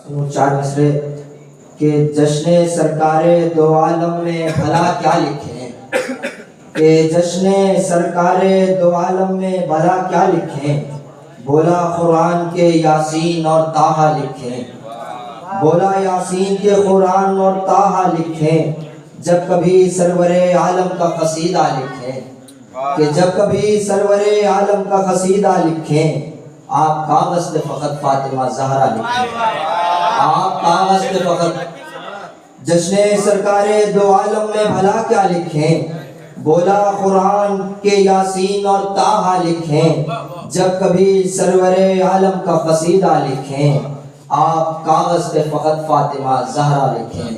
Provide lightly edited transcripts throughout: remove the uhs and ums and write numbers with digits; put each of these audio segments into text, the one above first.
چار مصرے کہ جشن سرکار دو عالم میں بھلا کیا لکھیں، کہ جشن سرکار دو عالم میں بھلا کیا لکھیں، بولا قرآن کے یاسین اور طٰہٰ لکھیں، بولا یاسین کے قرآن اور طٰہٰ لکھیں، جب کبھی سرور عالم کا قصیدہ لکھیں، کہ جب کبھی سرور عالم کا قصیدہ لکھیں، آپ کاغذ پہ فقط فاطمہ زہرا لکھیں، آپ کاغذ پہ فقط جشن سرکار دو عالم میں بھلا کیا لکھیں، بولا قرآن کے یاسین اور طٰہٰ لکھیں، جب کبھی سرور عالم کا قصیدہ لکھیں، آپ کاغذ پہ فقط فاطمہ زہرا لکھیں،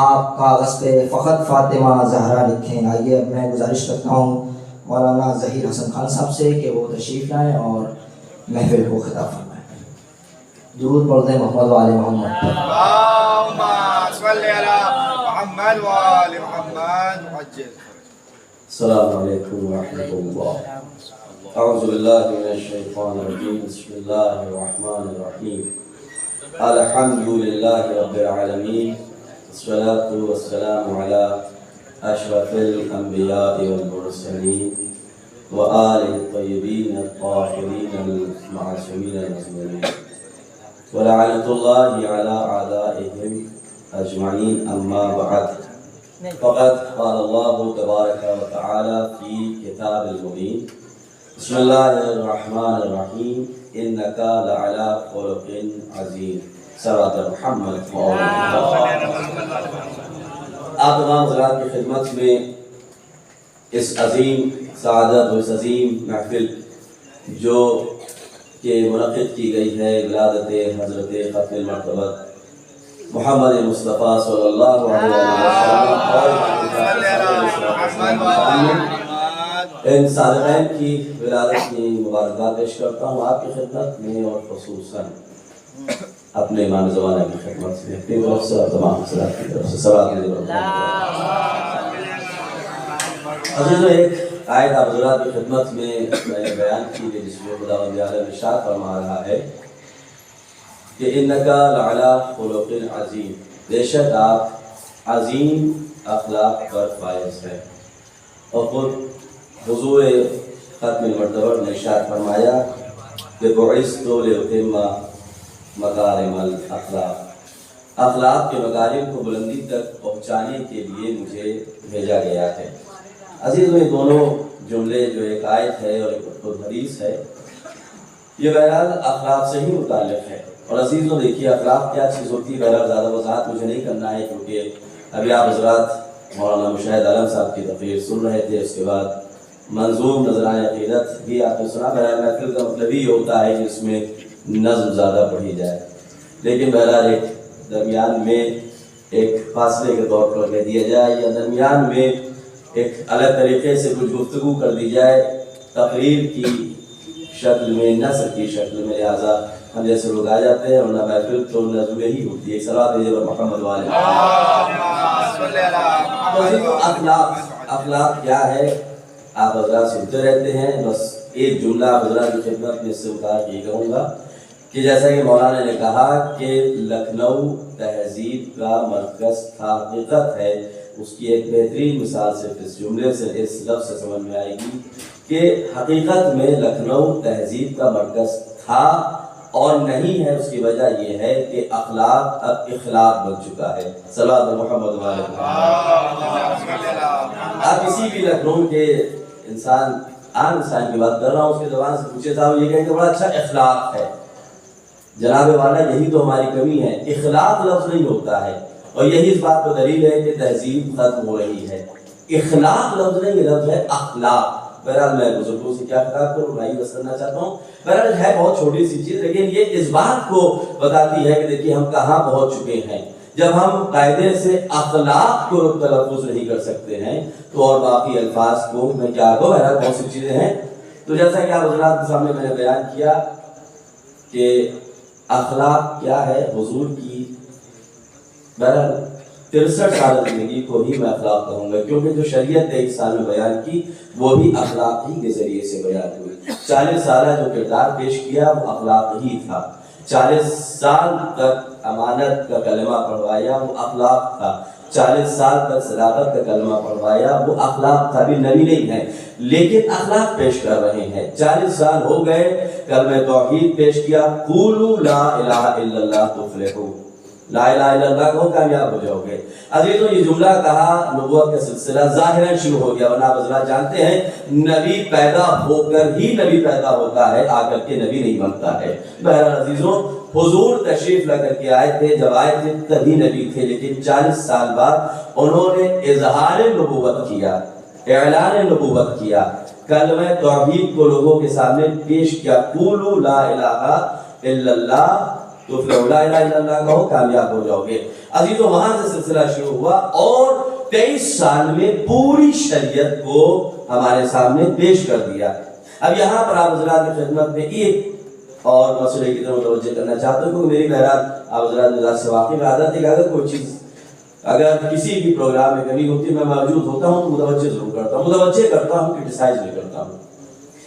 آپ کاغذ پہ فقط فاطمہ زہرا لکھیں۔ آئیے اب میں گزارش کرتا ہوں مولانا ظہیر حسن خان صاحب سے کہ وہ تشریف لائیں اور محفل کو خطاب فرمائیں۔ درود پڑھ دیں محمد و آل محمد۔ اللہم صلی علی محمد و آل محمد عجل۔ السلام علیکم ورحمۃ اللہ۔ اعوذ باللہ من الشیطان الرجیم، بسم اللہ الرحمن الرحیم۔ الحمد للہ رب العالمین، والصلاة والسلام علی اشرف الانبیاء والمرسلین وآلہ الطیبین الطاہرین المعصومین المظلومین، ولعنۃ اللہ علی اعدائہم اجمعین، اما بعد، فقد قال اللہ تبارک و تعالی فی کتاب المبین، بسم اللہ الرحمن الرحیم، انک لعلی خلق عظیم، صلوات محمد و آل محمد۔ آپ تمام حضرات کی خدمت میں اس عظیم سعادت و اس عظیم محفل جو کہ منعقد کی گئی ہے ولادت حضرت ختم المرتبہ محمد مصطفیٰ صلی اللہ علیہ وسلم، ان صادقین کی ولادت کی مبارکباد پیش کرتا ہوں آپ کی خدمت میں، اور خصوصاً اپنے امام زمانہ کی خدمت میں، اپنی طرف سے اور تمام حضرات کی طرف سے صلوات علیہ۔ عزیزو، ایک آیت آپ حضرات کی خدمت میں میں نے بیان کی ہے، جس میں خداوند عالم ارشاد فرما رہا ہے کہ انکا لعلی خلق عظیم، بے شک آپ عظیم اخلاق پر فائز ہیں، اور خود حضور ختم المرتبہ نے ارشاد فرمایا کہ بعثت لأتم مکارم الاخلاق، اخلاق کے مکارم کو بلندی تک پہنچانے کے لیے مجھے بھیجا گیا ہے۔ عزیز، یہ دونوں جملے جو ایک آیت ہے اور ایک خود حدیث ہے، یہ بہرحال اخلاق سے ہی متعلق ہے۔ اور عزیزوں دیکھیے، اخلاق کیا چیز ہوتی ہے، بہرحال زیادہ وضاحت مجھے نہیں کرنا ہے، کیونکہ ابھی آپ حضرات مولانا مشاہد عالم صاحب کی تقریر سن رہے تھے، اس کے بعد منظوم نذرانہ عقیدت بھی آپ نے سنا۔ بہرحال محفل کا مطلب یہ ہوتا ہے کہ اس میں نظم زیادہ پڑھی جائے، لیکن بہرحال ایک درمیان میں ایک فاصلے کے طور پر کہہ دیا جائے، یا درمیان میں ایک الگ طریقے سے کچھ گفتگو کر دی جائے تقریر کی شکل میں، نثر کی شکل میں، لہٰذا ہم جیسے لوگ آ جاتے ہیں، ورنہ محفل تو نظم ہی ہوتی ہے۔ صلوات محمد والے۔ اخلاق کیا ہے آپ حضرات سنتے رہتے ہیں، بس ایک جملہ آپ حضرات کی خدمت میں اس سے اتار کے کہوں گا کہ جیسا کہ مولانا نے کہا کہ لکھنؤ تہذیب کا مرکز تھا، حقیقت ہے اس کی ایک بہترین مثال صرف اس جملے سے، اس لفظ سے سمجھ میں آئے گی کہ حقیقت میں لکھنؤ تہذیب کا مرکز تھا اور نہیں ہے۔ اس کی وجہ یہ ہے کہ اخلاق اب اخلاق بن چکا ہے۔ صلوات محمد والے۔ آپ کسی بھی لکھنؤ کے انسان، عام انسان کی بات کر رہا ہوں، اس کے زبان سے پوچھے تھا، وہ یہ کہیں کہ بڑا اچھا اخلاق ہے۔ جناب والا، یہی تو ہماری کمی ہے، اخلاق لفظ نہیں ہوتا ہے، اور یہی اس بات پر دلیل ہے کہ تہذیب ختم ہو رہی ہے۔ اخلاق لفظ نہیں، یہ لفظ ہے اخلاق۔ بہرحال میں بزرگوں سے کیا خطاب کروں، میں یہ بس کرنا چاہتا ہوں، بہرحال ہے بہت چھوٹی سی چیز، لیکن یہ اس بات کو بتاتی ہے کہ دیکھیے ہم کہاں پہنچ چکے ہیں۔ جب ہم قاعدے سے اخلاق کو تلفظ نہیں کر سکتے ہیں تو اور باقی الفاظ کو میں کیا کہوں، بہرحال بہت سی چیزیں ہیں۔ تو جیسا کہ آپ حضرات کے سامنے میں نے بیان کیا کہ اخلاق کیا ہے حضور کی، بہرحال 63 سال زندگی کو ہی میں اخلاق کہوں گا، کیونکہ جو شریعت 23 سال میں بیان کی وہ بھی اخلاق ہی کے ذریعے سے بیان ہوئی۔ 40 سالہ جو کردار پیش کیا وہ اخلاق ہی تھا۔ 40 سال تک امانت کا کلمہ پڑھوایا وہ اخلاق تھا، 40 سال تک صداقت کا کلمہ پڑھوایا وہ اخلاق تھا، ابھی نبی نہیں ہے لیکن اخلاق پیش کر رہے ہیں۔ 40 سال ہو گئے، کلمہ توحید پیش کیا، قولوا لا الہ الا اللہ تفلحوا، لا الہ الا اللہ کہو کامیاب ہو جاؤ گے۔ عزیزوں یہ جملہ کہا، نبوت کا سلسلہ ظاہراً شروع ہو گیا، ورنہ آپ حضرات جانتے ہیں نبی پیدا ہو کر ہی نبی پیدا ہوتا ہے، آ کر کے نبی نہیں بنتا ہے۔ بہرحال عزیزوں حضور تشریف لا کر کے آئے تھے، جب آئے تھے تبھی نبی تھے، لیکن 40 سال بعد انہوں نے اظہار نبوت کیا، اعلان نبوت کیا، کلمہ توحید کو لوگوں کے سامنے پیش کیا، قولوا لا الہ الا اللہ تو پھر لا الہ الا اللہ کہو کامیاب ہو جاؤ گے۔ عزیزوں وہاں سے سلسلہ شروع ہوا اور 23 سال میں پوری شریعت کو ہمارے سامنے پیش کر دیا۔ اب یہاں پر آپ حضرات کی خدمت میں ایک اور مسئلے کی طرف توجہ کرنا چاہتا ہوں، کیونکہ میری بہرحال آپ حضرات سے واقعی عادت ہے کہ اگر کوئی چیز اگر کسی بھی پروگرام میں کمی ہوتی ہے میں موجود ہوتا ہوں تو متوجہ ضرور کرتا ہوں، متوجہ کرتا ہوں، کرٹیسائز نہیں کرتا ہوں۔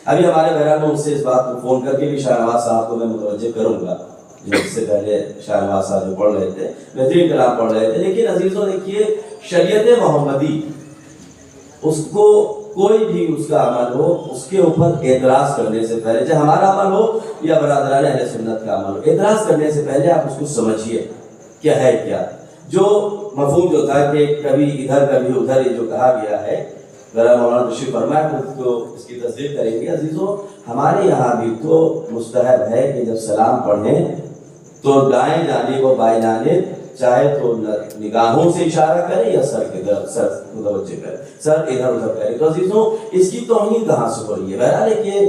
ابھی ہمارے بہرحال میں اس سے اس بات کو فون کر کے بھی شاہ نواز صاحب کو میں متوجہ کروں گا، جو اس سے پہلے شاہ نواز صاحب جو پڑھ رہے تھے بہترین کلام پڑھ رہے تھے، لیکن عزیزوں دیکھیے شریعت محمدی اس کو کوئی بھی اس کا عمل ہو اس کے اوپر اعتراض کرنے سے پہلے، چاہے ہمارا عمل ہو یا برادران اہل سنت کا عمل ہو، اعتراض کرنے سے پہلے آپ اس کو سمجھیے کیا ہے کیا۔ جو مفہوم جو تھا کہ کبھی ادھر کبھی ادھر یہ جو کہا گیا ہے، ذرا مولانا تشریف فرمائے تو اس کی تصدیق کریں گے۔ عزیزوں ہمارے یہاں بھی تو مستحب ہے کہ جب سلام پڑھیں تو دائیں جانب و بائیں جانب چاہے تو نگاہوں سے اشارہ کرے یا سر کی طرف سر متوجہ کرے، سر ادھر ادھر کرے۔ تو عزیزوں اس کی توہین کہاں سے ہو رہی ہے؟ بہرحال یہ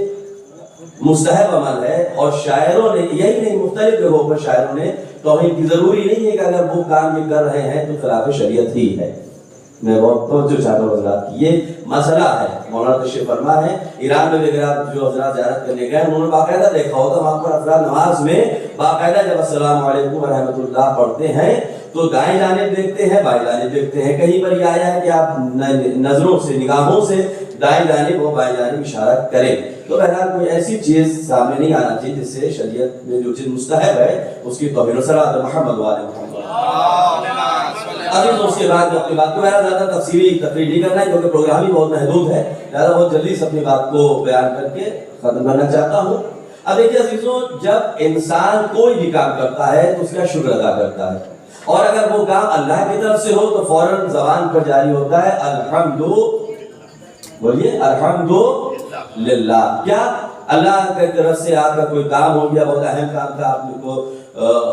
مستحب عمل ہے اور شاعروں نے یہی نہیں مختلف جگہوں پر شاعروں نے توہین کی، ضروری نہیں ہے کہ اگر وہ کام یہ کر رہے ہیں تو خلاف شریعت ہی ہے۔ میں بہت توجہ چاہتا ہوں حضرات کی، یہ مسئلہ ہے۔ مولانا تشریف فرما ہے ایران میں بھی اگر جو حضرات زیارت کرنے گئے انہوں نے باقاعدہ دیکھا ہوگا وہاں پر افراد نماز میں باقاعدہ جب السلام علیکم ورحمۃ اللہ پڑھتے ہیں تو دائیں جانب دیکھتے ہیں بائیں جانب دیکھتے ہیں۔ کہیں پر یہ آیا ہے کہ آپ نظروں سے نگاہوں سے دائیں جانب و بائیں جانب اشارہ کریں۔ تو بہرحال کوئی ایسی چیز سامنے نہیں آنا چاہیے جس سے شریعت میں جو چیز مستحب ہے اس کی توہین و صلاۃ محمد والے محمد۔ عزیز اس کے بعد اپنی بات کو میرا زیادہ تفصیلی تقریر نہیں کرنا ہے کیونکہ پروگرام ہی بہت محدود ہے، لہٰذا بہت جلدی سے اپنی بات کو بیان کر کے ختم کرنا چاہتا ہوں۔ اب دیکھیے عزیزوں جب انسان کوئی بھی کام کرتا ہے تو اس کا شکر ادا کرتا ہے، اور اگر وہ کام اللہ کی طرف سے ہو تو فوراً زبان پر جاری ہوتا ہے الحمد، بولیے الحمدللہ۔ کیا اللہ کی طرف سے آپ کا کوئی کام ہو گیا، بہت اہم کام تھا، آپ کو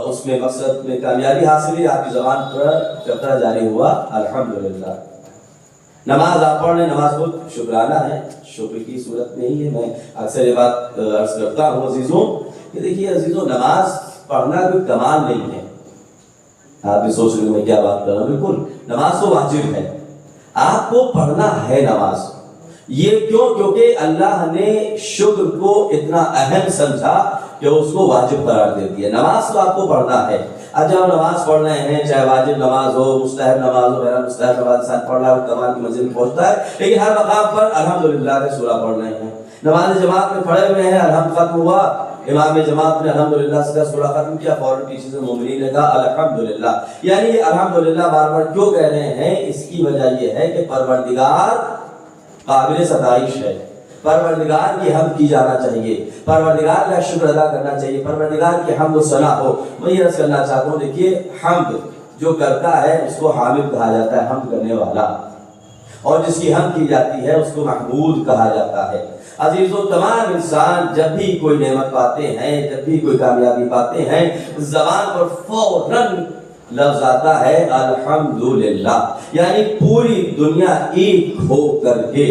اس میں مقصد میں کامیابی حاصل ہوئی، آپ کی زبان پر چپتا جاری ہوا الحمدللہ۔ نماز آپ پڑھ لیں، نماز بہت شکرانہ ہے، شکر کی صورت میں ہی ہے۔ میں اکثر یہ بات عرض کرتا ہوں عزیزوں کہ دیکھیے عزیزوں نماز پڑھنا کوئی کمال نہیں ہے، آپ بھی سوچ رہے ہیں میں کیا بات کر رہا ہوں، بالکل نماز تو واجب ہے، آپ کو پڑھنا ہے نماز۔ یہ کیوں؟ کیونکہ اللہ نے شکر کو اتنا اہم سمجھا کہ اس کو واجب قرار دے دیا۔ نماز تو آپ کو پڑھنا ہے، اب جب نماز پڑھ رہے ہیں چاہے واجب نماز ہو مستحب نماز ہو، میرا مستحب نماز انسان پڑھ رہا ہے وہ کمال کی منزل میں پہنچتا ہے، لیکن ہر مقام پر الحمدللہ کا سورہ پڑھ رہے ہیں۔ نماز جماعت میں کھڑے ہوئے ہیں، الحمد ختم ہوا، امام جماعت نے الحمدللہ سے سورہ ختم کیا، فوراً پیچھے سے مومنین نے کہا الحمدللہ۔ یعنی یہ الحمدللہ بار بار کیوں کہہ رہے ہیں؟ اس کی وجہ یہ ہے کہ پروردگار قابل ستائش ہے، پروردگار کی حمد کی جانا چاہیے، پروردگار کا شکر ادا کرنا چاہیے، پروردگار کی حمد و ثنا ہو۔ میں یہ عرض کرنا چاہتا ہوں دیکھیے حمد جو کرتا ہے اس کو حامد کہا جاتا ہے، حمد کرنے والا، اور جس کی حمد کی جاتی ہے اس کو محمود کہا جاتا ہے۔ عزیزوں تمام انسان جب بھی کوئی نعمت پاتے ہیں، جب بھی کوئی کامیابی پاتے ہیں، زبان پر فوراً لفظ آتا ہے الحمدللہ، یعنی پوری دنیا ایک ہو کر کے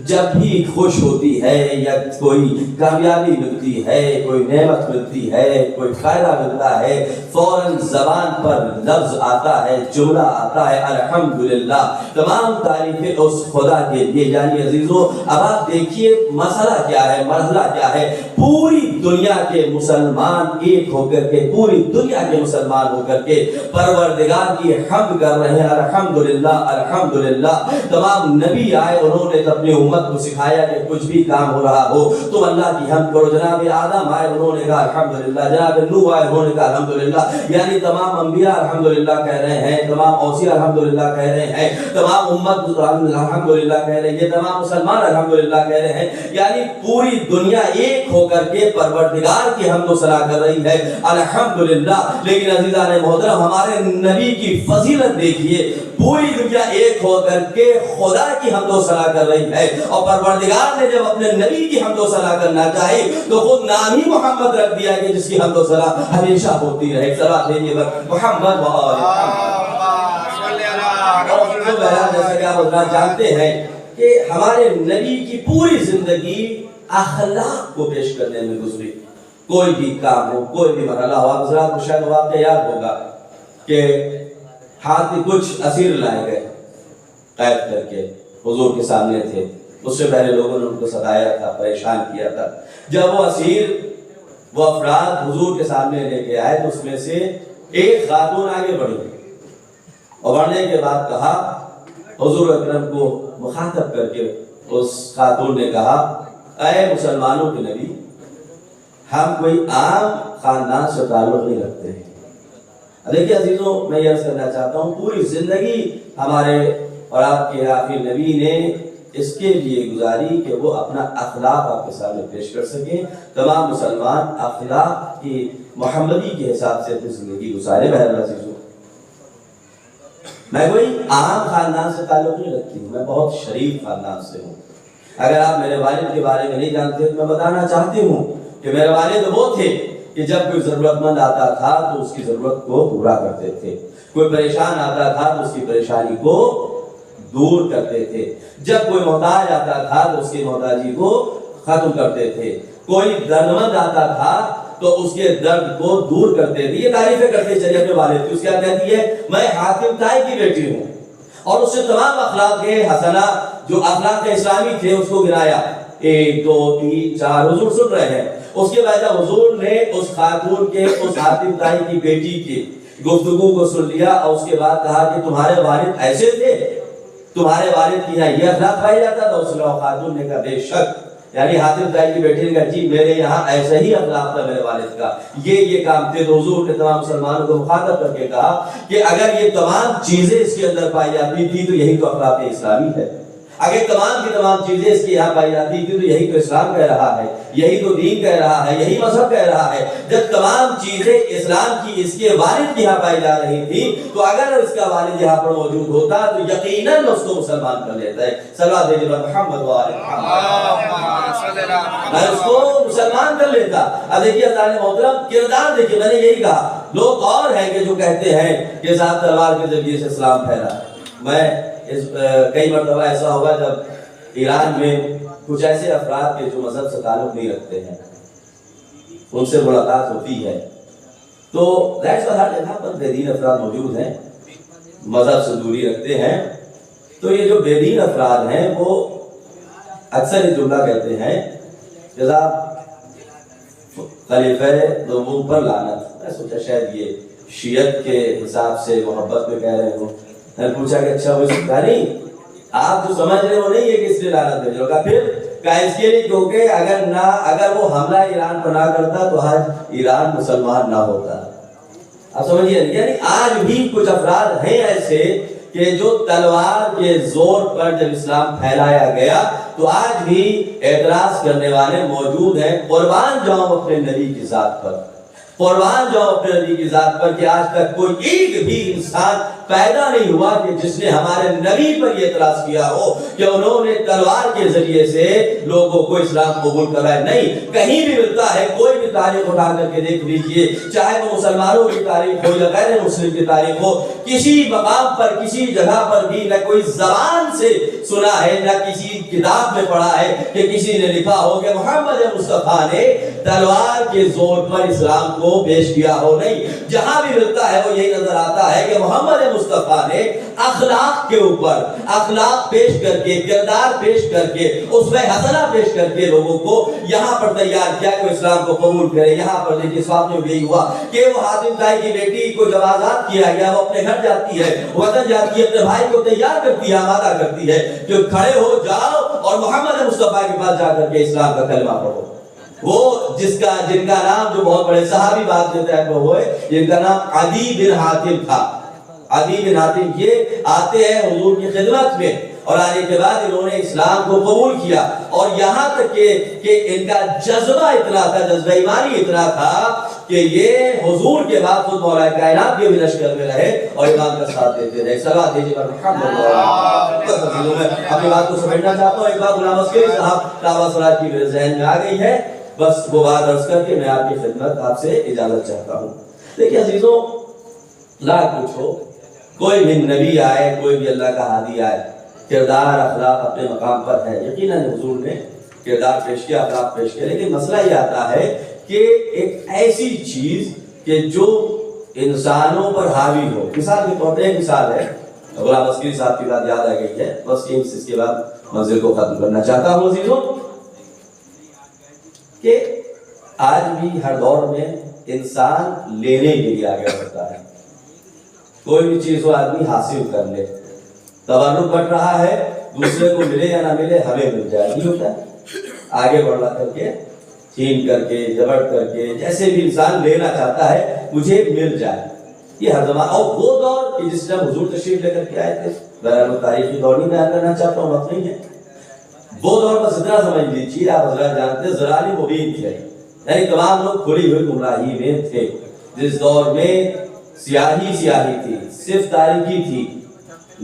جب بھی خوش ہوتی ہے یا کوئی کامیابی ملتی ہے، کوئی نعمت ملتی ہے، کوئی فائدہ ملتا ہے، فوراً زبان پر لفظ آتا ہے، جملہ آتا ہے الحمدللہ، تمام تعریفیں اس خدا کے لیے۔ یعنی عزیزوں اب آپ دیکھیے مسئلہ کیا ہے، مرحلہ کیا ہے، پوری دنیا کے مسلمان ایک ہو کر کے، پوری دنیا کے مسلمان ہو کر کے پروردگار کی حمد کر رہے ہیں الحمدللہ الحمدللہ۔ تمام نبی آئے، انہوں نے اپنی امت کو سکھایا کہ کچھ بھی کام ہو رہا ہو تو اللہ کی حمد کرو. جناب آدم آئے انہوں نے کہا الحمدللہ, جناب نوح آئے انہوں نے کہا الحمدللہ. یعنی تمام انبیاء الحمدللہ کہہ رہے ہیں, تمام اوصیاء الحمدللہ کہہ رہے ہیں, تمام امت الحمدللہ کہہ رہے ہیں, یہ تمام مسلمان الحمدللہ کہہ رہے ہیں. یعنی پوری دنیا ایک ہو کر کے پروردگار کی حمد و ثنا کر رہی ہے الحمدللہ. لیکن عزیزان محترم, ہمارے نبی کی فضیلت دیکھیے, پوری دنیا ایک ہو کر کے خدا کی حمد و ثنا کر رہی ہے, اور پروردگار نے جب اپنے نبی کی حمد و ثنا کرنا چاہے تو خود نام ہی محمد رکھ دیا کہ جس کی حمد و ثنا ہمیشہ ہوتی رہے. صلوات بھیجیے محمد و آل محمد. جیسا کہ آپ حضرات جانتے ہیں کہ ہمارے نبی کی پوری زندگی اخلاق کو پیش کرنے میں گزری. کوئی بھی کام ہو, کوئی بھی مرحلہ ہو, آپ حضرات کو شاید واقعہ یاد ہوگا کہ ہاتھ کچھ اسیر لائے گئے قید کر کے حضور کے سامنے تھے. اس سے پہلے لوگوں نے ان کو ستایا تھا, پریشان کیا تھا. جب وہ اسیر, وہ افراد حضور کے سامنے لے کے آئے تو اس میں سے ایک خاتون آگے بڑھی, اور بڑھنے کے بعد کہا, حضور اکرم کو مخاطب کر کے اس خاتون نے کہا, اے مسلمانوں کے نبی, ہم کوئی عام خاندان سے تعلق نہیں رکھتے ہیں. دیکھیے عزیزوں, میں یہ عرض کرنا چاہتا ہوں, پوری زندگی ہمارے اور آپ کے آخری نبی نے اس کے لیے گزاری کہ وہ اپنا اخلاق آپ کے سامنے پیش کر سکیں. تمام مسلمان اخلاق کی محمدی کے حساب سے اپنی زندگی گزارے. بہرحال عزیزوں, میں کوئی عام خاندان سے تعلق نہیں رکھتی ہوں, میں بہت شریف خاندان سے ہوں. اگر آپ میرے والد کے بارے میں نہیں جانتے تو میں بتانا چاہتی ہوں کہ میرے والد وہ تھے کہ جب کوئی ضرورت مند آتا تھا تو اس کی ضرورت کو پورا کرتے تھے, کوئی پریشان آتا تھا تو اس کی پریشانی کو دور کرتے تھے, جب کوئی محتاج آتا تھا تو اس کی محتاجی کو ختم کرتے تھے, کوئی دردمند آتا تھا تو اس کے درد کو دور کرتے تھے. یہ تعریفیں کرتے چلیے اپنے والد کی. اس کیا کہتی ہے, میں حاتم طائی کی بیٹی ہوں, اور اس سے تمام اخلاق حسنہ جو اخلاق اسلامی تھے اس کو گرایا. 1 2 3 4 حضور سن رہے ہیں. اس کے بعد حضور نے اس خاتون کے, اس حاتم طائی کی بیٹی کی گفتگو کو سن لیا, اور اس کے بعد کہا کہ تمہارے والد ایسے تھے, تمہارے والد کی یہاں یہ اخلاق پایا جاتا تھا. اس نے خاتون نے کہا بے شک, یعنی حاتم طائی کی بیٹی نے کہا جی میرے یہاں ایسا ہی اخلاق تھا میرے والد کا, یہ کام تھے. تو حضور نے تمام مسلمانوں کو مخاطب کر کے کہا کہ اگر یہ تمام چیزیں اس کے اندر پائی جاتی تھی تو یہی تو اخلاق اسلامی ہے. اگر تمام کی تمام چیزیں اس کے یہاں پائی جاتی تھی تو یہی تو اسلام کہہ رہا ہے, یہی تو دین کہہ رہا ہے, یہی مذہب کہہ رہا ہے. جب تمام چیزیں اسلام کی اس کے والد کی یہاں پائی جا رہی تھی تو اگر اس کا والد یہاں پر موجود ہوتا تو یقیناً اس کو مسلمان کر لیتا ہے. صلوات بھیجیے محمد و آل محمد, میں اس کو مسلمان کر لیتا. اب دیکھیے عزیزان محترم, کردار دیکھیے, میں نے یہی کہا. لوگ اور ہیں کہ جو کہتے ہیں کہ صاحب تلوار کے ذریعے سے اسلام پھیلا. میں کئی مرتبہ ایسا ہوا جب ایران میں کچھ ایسے افراد کے جو مذہب سے تعلق نہیں رکھتے ہیں, ان سے ملاقات ہوتی ہے تو ہر جگہ پر بے دین افراد موجود ہیں, مذہب سے دوری رکھتے ہیں. تو یہ جو بے دین افراد ہیں وہ اکثر یہ جملہ کہتے ہیں جناب خلیفہ دوم پر لعنت. میں سوچا شاید یہ شیعت کے حساب سے محبت میں کہہ رہے ہوں. میں نے پوچھا کہ اچھا وہ سکھا نہیں, آپ جو سمجھ رہے ہو نہیں ہے کہ اس لیے لعنت بھیج رہا. پھر کہا اس کے لیے کیونکہ اگر وہ حملہ ایران پر نہ کرتا تو آج ایران مسلمان نہ ہوتا. آپ سمجھیے, یعنی آج بھی کچھ افراد ہیں ایسے کہ جو تلوار کے زور پر جب اسلام پھیلایا گیا تو آج بھی اعتراض کرنے والے موجود ہیں. قربان جاؤں اپنے نبی کی ذات پر, قربان جاؤ اپنے نبی کی ذات پر کہ آج تک کوئی ایک بھی انسان پیدا نہیں ہوا کہ جس نے ہمارے نبی پر یہ اعتراض کیا ہو کہ انہوں نے تلوار کے ذریعے سے لوگوں کو اسلام قبول کرا ہے. نہیں, کہیں بھی ملتا ہے, کوئی بھی تاریخ اٹھا کر کے دیکھ لیجئے, چاہے وہ مسلمانوں کی تاریخ ہو یا غیر مسلم کی تاریخ ہو, کسی مقام پر کسی جگہ پر بھی نہ کوئی زبان سے سنا ہے نہ کسی کتاب میں پڑھا ہے کہ کسی نے لکھا ہو کہ محمد مصطفیٰ نے تلوار کے زور پر اسلام کو کو پیش کیا ہو، نہیں، جہاں بھی ملتا ہے وہ یہی نظر آتا ہے کہ محمد مصطفیٰ نے اخلاق کے اوپر اخلاق پیش کر کے، کردار پیش کر کے، اسوہ حسنہ پیش کر کے لوگوں کو یہاں پر تیار کیا کہ وہ اسلام کو قبول کرے۔ یہاں پر دیکھیے صاحب میں یہی ہوا کہ وہ حاتم طائی کی بیٹی کو جب آزاد کیا گیا، وہ اپنے گھر جاتی ہے، وطن جاتی ہے، اپنے بھائی کو تیار کرتی ہے، آمادہ کرتی ہے کہ کھڑے ہو جاؤ اور محمد مصطفیٰ کے پاس جا کر کے اسلام کا کلمہ پڑھو۔ وہ جن کا نام جو بہت بڑے صحابی بعد میں طے ہوئے، جن کا نام عدی بن حاتم تھا۔ عدی بن حاتم یہ آتے ہیں حضور کی خدمت میں، اور آنے کے بعد انہوں نے اسلام کو قبول کیا، اور یہاں تک کہ ان کا جذبہ اتنا تھا، جذبہ ایمانی اتنا تھا کہ یہ حضور کے بعد خود مولا کائنات کے بھی لشکر میں رہے اور امام کا ساتھ دیتے رہے۔ صلوات دیجیے پر محمد میں اپنی بات کو سمجھنا چاہتا ہوں۔ ایک بات غلام عسکری صاحب دعویٰ سرات کی میرے ذہن میں آ گئی ہے، بس وہ بات عرض کر کے میں آپ کی خدمت آپ سے اجازت چاہتا ہوں۔ دیکھیے عزیزوں، لاکھ پوچھو، کوئی بھی نبی آئے، کوئی بھی اللہ کا ہادی آئے، کردار اخلاق اپنے مقام پر ہے، یقیناً حضور نے کردار پیش کیا، اخلاق پیش کیا، لیکن مسئلہ یہ آتا ہے کہ ایک ایسی چیز کہ جو انسانوں پر حاوی ہو۔ مثال کے طور پر ایک مثال ہے، غلام عسکری صاحب کی بات یاد آ گئی ہے، بس اس کے بعد منزل کو ختم کرنا چاہتا ہوں عزیزوں، کہ آج بھی ہر دور میں انسان لینے کے لیے آگے بڑھتا ہے۔ کوئی بھی چیز وہ آدمی حاصل کر لے، تورق بڑھ رہا ہے، دوسرے کو ملے یا نہ ملے ہمیں مل جائے، نہیں ہوتا ہے، آگے بڑھ کر کے، چھین کر کے، جبڑ کر کے، جیسے بھی انسان لینا چاہتا ہے مجھے مل جائے، یہ ہر زمان۔ اور وہ دور کہ جس میں حضور تشریف لے کر کے آئے تھے، بہرحال تاریخی دور نہیں بیان کرنا چاہتا ہوں، وقت نہیں ہے، وہ دور بس اتنا سمجھ لیجیے، آپ حضرات جانتے ہیں ضلال مبین تھے، یعنی تمام لوگ کھلی ہوئی گمراہی میں تھے، جس دور میں سیاہی تھی، صرف تاریکی تھی،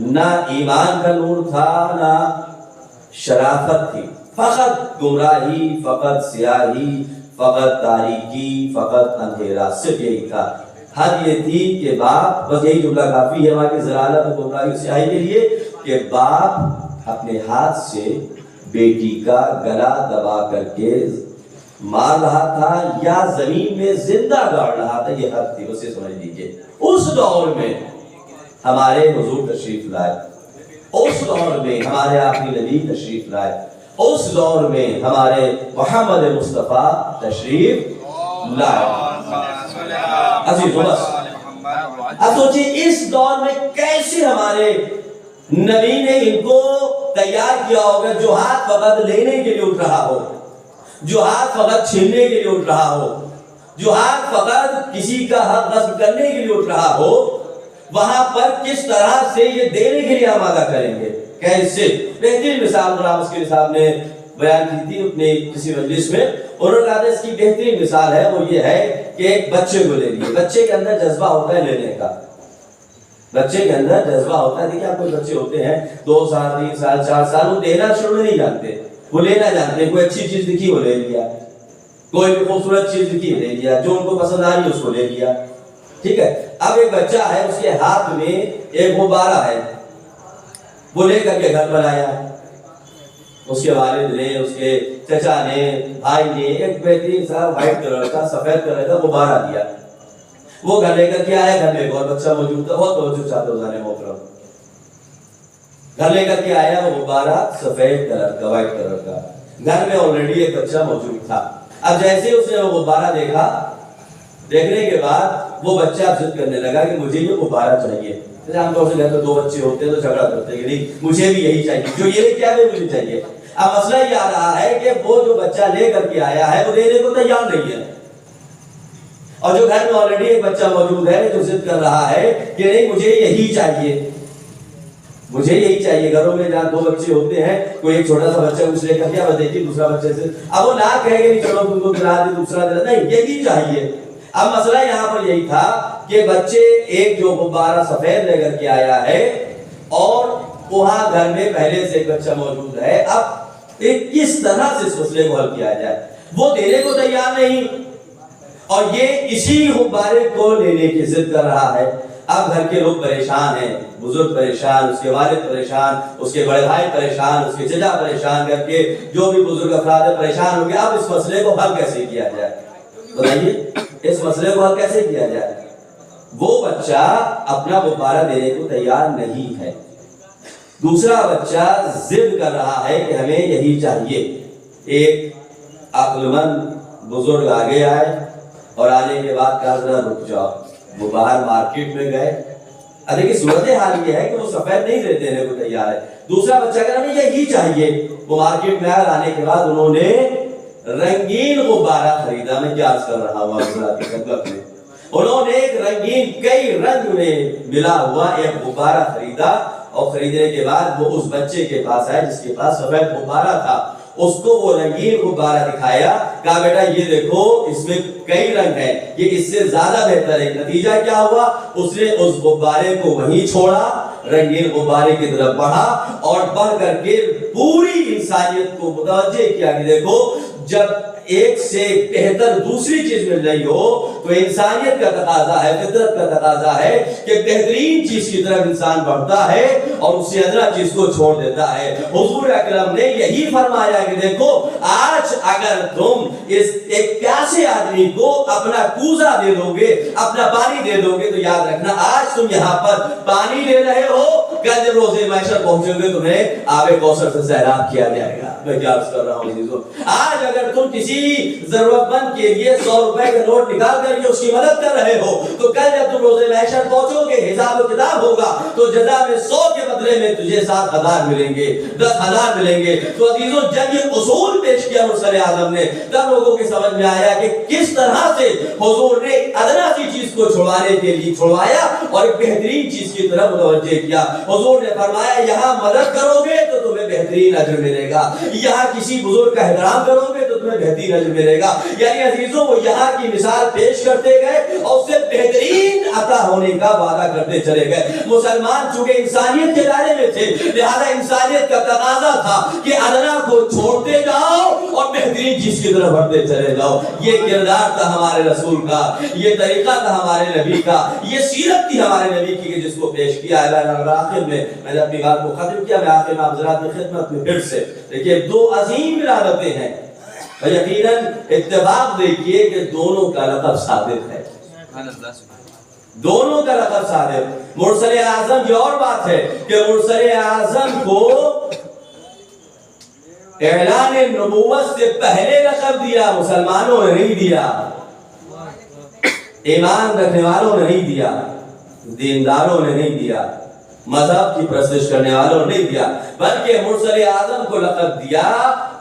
نہ ایمان کا نور تھا نہ شرافت تھی، فقط گمراہی، فقط سیاہی، فقط تاریکی، فقط اندھیرا، صرف یہی تھا۔ حد یہ تھی کہ باپ، بس یہی جملہ کافی ہے وہاں کی ضلالت اور گمراہی سیاہی کے لیے، کہ باپ اپنے ہاتھ سے بیٹی کا گلا دبا کر کے مار رہا تھا یا زمین میں زندہ گاڑ رہا تھا، یہ حد تھی، اسے سمجھ لیجیے۔ اس دور میں ہمارے حضور تشریف لائے، اس دور میں ہمارے آخری نبی تشریف لائے، اس دور میں ہمارے محمد مصطفیٰ تشریف لائے۔ عزیزو بس اب سوچیے اس دور میں کیسے ہمارے نبی نے ان کو تیار کیا ہوگا، جو ہاتھ فقط لینے کے لیے اٹھ رہا ہو، جو ہاتھ فقط چھیننے کے لیے اٹھ رہا ہو، جو ہاتھ فقط کسی کا حق غصب کرنے کے لیے اٹھ رہا ہو، وہاں پر کس طرح سے یہ دینے کے لیے آمادہ کریں گے، کیسے؟ بہترین مثال غلام عسکری صاحب نے بیان کی تھی اپنے کسی مجلس میں، انہوں نے کہا تھا اس کی بہترین مثال ہے، وہ یہ ہے کہ ایک بچے کو لے لیے، بچے کے اندر جذبہ ہوتا ہے لینے کا، بچے کے اندر جذبہ ہوتا ہے۔ دیکھیں آپ کوئی بچے ہوتے ہیں 2 سال 3 سال 4 سال، وہ دینا شروع نہیں جانتے، وہ لینا جانتے ہیں، کوئی اچھی چیز دکھی وہ لے لیا، کوئی بھی خوبصورت چیز دکھی لے لیا، جو ان کو پسند آ رہی اس کو لے لیا، ٹھیک ہے۔ اب ایک بچہ ہے، اس کے ہاتھ میں ایک غبارہ ہے، وہ لے کر کے گھر پر آیا، اس کے والد نے، اس کے چچا نے، بھائی نے ایک بہترین سا وائٹ کلر کا، سفید کلر کا غبارہ دیا، وہ گھر لے کر کے آیا، گھر میں ایک اور بچہ موجود تھا، بہت توجہ چاہتے ہو محترم، گھر لے کر کے آیا وہ غبارہ سفید کلر کا، وائٹ کلر کا، گھر میں آلریڈی ایک بچہ موجود تھا۔ اب جیسے اس نے وہ غبارہ دیکھا، دیکھنے کے بعد وہ بچہ ضد کرنے لگا کہ مجھے یہ غبارہ چاہیے۔ عام طور سے گھر میں 2 بچے ہوتے ہیں تو جھگڑا کرتے ہیں کہ نہیں مجھے بھی یہی چاہیے، جو یہ کیا ہے مجھے چاہیے۔ اب مسئلہ یہ آ رہا ہے کہ وہ جو بچہ لے کر کے آیا ہے وہ دینے کو تیار نہیں ہے، اور جو گھر میں آلریڈی ایک بچہ موجود ہے جو ضد کر رہا ہے کہ نہیں مجھے یہی چاہیے، مجھے یہی چاہیے۔ گھروں میں جہاں 2 بچے ہوتے ہیں، کوئی ایک چھوٹا سا بچہ کچھ لے کر کے اب دیکھیے دوسرا بچے سے، اب وہ نہ کہے کہ نہیں چلو تم کو دلا دے، دوسرا دلا، نہیں یہی چاہیے۔ اب مسئلہ یہاں پر یہی تھا کہ بچے ایک جو غبارہ سفید لے کر کے آیا ہے اور وہاں گھر میں پہلے سے ایک بچہ موجود ہے، اب کس طرح سے اس مسئلے کو حل کیا جائے؟ وہ دینے کو تیار نہیں، اور یہ اسی غبارے کو لینے کی ضد کر رہا ہے۔ اب گھر کے لوگ پریشان ہیں، بزرگ پریشان، اس کے والد پریشان، اس کے بڑے بھائی پریشان، اس کے چچا پریشان، کر کے جو بھی بزرگ افراد پریشان ہو گیا۔ اب اس مسئلے کو حل کیسے کیا جائے بتائیے؟ اس مسئلے کو حل کیسے کیا جائے؟ وہ بچہ اپنا غبارہ دینے کو تیار نہیں ہے، دوسرا بچہ ضد کر رہا ہے کہ ہمیں یہی چاہیے، ایک عقل مند بزرگ آگے آئے اور آنے کے بعد کہا ذرا رک جاؤ، وہ باہر مارکیٹ میں گئے، دیکھیے صورتحال یہ ہے کہ وہ سفید نہیں دینے کو تیار ہے، دوسرا بچہ کہہ رہا ہمیں یہی چاہیے، وہ مارکیٹ میں آنے کے بعد انہوں نے رنگین غبارہ خریدا، میں کیا عرض کر رہا ہوں حضرات کی خدمت میں، انہوں نے ایک رنگین کئی رنگ میں ملا ہوا ایک غبارہ خریدا، اور خریدنے کے بعد وہ اس بچے کے پاس آئے جس کے پاس سفید غبارہ تھا، اس کو وہ رنگین غبارہ دکھایا، کہا بیٹا یہ دیکھو اس میں کئی رنگ ہیں، یہ اس سے زیادہ بہتر ہے، نتیجہ کیا ہوا؟ اس نے اس غبارے کو وہیں چھوڑا، رنگین غبارے کی طرف بڑھا اور بڑھ کر کے پوری انسانیت کو متوجہ کیا کہ دیکھو جب ایک سے بہتر دوسری چیز مل رہی ہو تو انسانیت کا تقاضا ہے، فطرت کا تقاضا ہے کہ بہترین چیز کی طرف انسان بڑھتا ہے اور اس سے ادنا چیز کو چھوڑ دیتا ہے۔ حضور اکرم نے یہی فرمایا کہ دیکھو آج اگر تم اس ایک پیاسے آدمی کو اپنا کوزہ دے دو گے، اپنا پانی دے دو گے، تو یاد رکھنا آج تم یہاں پر پانی لے رہے ہو، کل جب روز محشر پہنچو گے تمہیں آب کوثر سے سیراب کیا جائے گا۔ میں کیا عرض کر رہا ہوں عزیزو، آج اگر تم کسی ضرورت مند کے لیے 100 روپے کا نوٹ نکال کر کے اس کی مدد کر رہے ہو، تو کل جب تم روز محشر پہنچو گے حساب و کتاب ہوگا تو جزا میں 100 کے بدلے میں تجھے 7,000 ملیں گے، 10,000 ملیں گے۔ تو عزیزو جب یہ اصول پیش کیا مرسل اعظم نے تب لوگوں کے سمجھ میں آیا کہ کس طرح سے حضور نے ادنا سی چیز کو چھڑوانے کے لیے چھڑوایا اور ایک بہترین چیز کی طرف متوجہ کیا۔ حضور نے فرمایا یہاں مدد کرو گے تو تمہیں بہترین اجر ملے گا، یہاں کسی بزرگ کا احترام کرو گے تو تمہیں بہترین اجر ملے گا۔ یعنی عزیزوں وہ یہاں کی مثال پیش کرتے گئے اور اس سے بہترین عطا ہونے کا وعدہ کرتے چلے گئے۔ مسلمان چونکہ انسانیت کے دائرے میں تھے لہذا انسانیت کا تقاضا تھا کہ ادنا کو چھوڑتے جاؤ اور بہترین چیز کی طرف بڑھتے چلے جاؤ۔ یہ کردار تھا ہمارے رسول کا، یہ طریقہ تھا ہمارے نبی کا، یہ سیرت تھی ہمارے نبی کی جس کو پیش کیا ہے۔ آخر میں نے اپنی بات کو ختم کیا، میں آخر میں حضرات کی خدمت میں پھر سے دیکھیے دو عظیم ارادتیں ہیں، یقیناً اتفاق دیکھیے کہ دونوں کا لقب صادق ہے، دونوں کا لقب صادق۔ مرسل اعظم یہ اور بات ہے کہ مرسل اعظم کو اعلان نبوت سے پہلے لقب دیا مسلمانوں نے نہیں دیا، ایمان رکھنے والوں نے نہیں دیا، دینداروں نے نہیں دیا، مذہب کی پرستش کرنے والوں نے نہیں دیا، بلکہ مرسل اعظم کو لقب دیا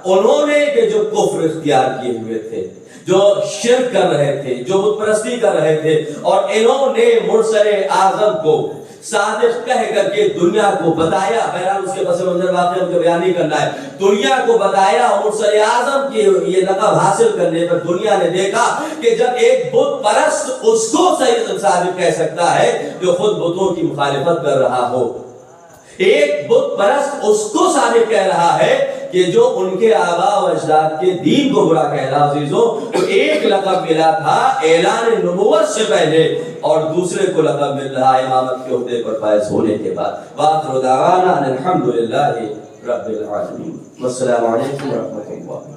انہوں نے کہ جو کفر اختیار کیے ہوئے تھے، جو شرک کر رہے تھے، جو بت پرستی کر رہے تھے، اور انہوں نے مرسل اعظم کو صادق کہہ کر کے دنیا کو بتایا۔ بہرحال اس کے پس منظر واقعہ مجھے بیان نہیں کرنا ہے، دنیا کو بتایا مرسل اعظم کے یہ لقب حاصل کرنے پر دنیا نے دیکھا کہ جب ایک بت پرست اس کو صادق کہہ سکتا ہے جو خود بتوں کی مخالفت کر رہا ہو، ایک بت پرست اس کو صادق کہہ رہا ہے کہ جو ان کے آباء و اجداد کے دین کو برا کہہ رہا۔ عزیزوں تو ایک لقب ملا تھا اعلان نبوت سے پہلے اور دوسرے کو لقب مل رہا امامت کے عہدے پر فائز ہونے کے بعد۔ وآخر دعوانا ان الحمدللہ رب العالمین، والسلام علیکم ورحمۃ اللہ۔